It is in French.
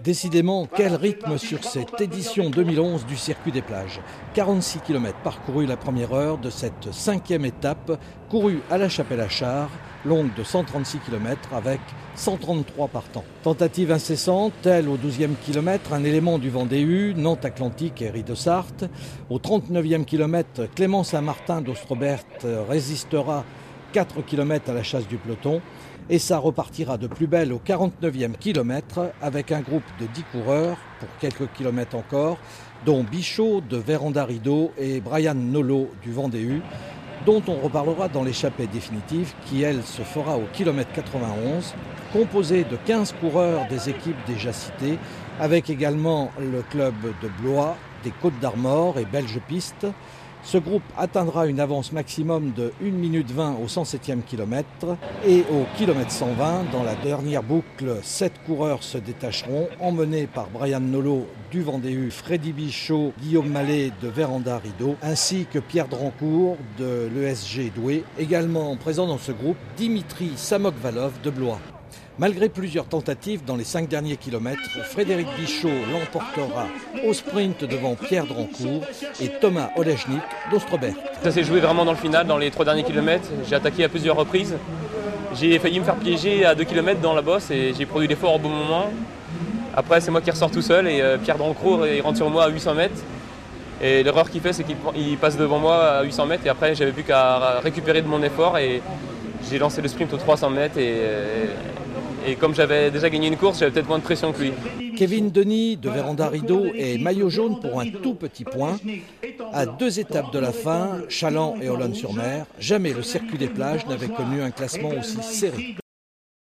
Décidément, quel rythme sur cette édition 2011 du Circuit des plages. 46 km parcourus la première heure de cette 5e étape, courue à la Chapelle-Achard, longue de 136 km avec 133 partants. Tentative incessante, telle au 12e kilomètre, un élément du Vendée U, Nantes Atlantique et Rie de Sarthe. Au 39e kilomètre, Clément Saint-Martin d'Ostrobert résistera 4 km à la chasse du peloton. Et ça repartira de plus belle au 49e kilomètre avec un groupe de 10 coureurs pour quelques kilomètres encore, dont Bichot de Véranda-Rideau et Brian Nolot du Vendée U, dont on reparlera dans l'échappée définitive qui, elle, se fera au kilomètre 91, composée de 15 coureurs des équipes déjà citées, avec également le club de Blois, des Côtes d'Armor et Belge Piste. Ce groupe atteindra une avance maximum de 1 minute 20 au 107e kilomètre et au kilomètre 120, dans la dernière boucle, 7 coureurs se détacheront, emmenés par Brian Nolot du Vendée U, Freddy Bichot, Guillaume Mallet de Véranda-Rideau, ainsi que Pierre Drancourt de l'ESG Douai, également présent dans ce groupe, Dimitri Samokvalov de Blois. Malgré plusieurs tentatives dans les 5 derniers kilomètres, Frédéric Bichot l'emportera au sprint devant Pierre Drancourt et Thomas Olejnik d'Ostrobert. Ça s'est joué vraiment dans le final, dans les 3 derniers kilomètres. J'ai attaqué à plusieurs reprises. J'ai failli me faire piéger à 2 km dans la bosse et j'ai produit l'effort au bon moment. Après, c'est moi qui ressors tout seul et Pierre Drancourt il rentre sur moi à 800 mètres. Et l'erreur qu'il fait, c'est qu'il passe devant moi à 800 mètres et après, j'avais plus qu'à récupérer de mon effort et j'ai lancé le sprint aux 300 mètres et comme j'avais déjà gagné une course, j'avais peut-être moins de pression que lui. Kevin Denis de Véranda-Rideau est maillot jaune pour un tout petit point. À 2 étapes de la fin, Chaland et Olonne-sur-Mer, jamais le circuit des plages n'avait connu un classement aussi serré.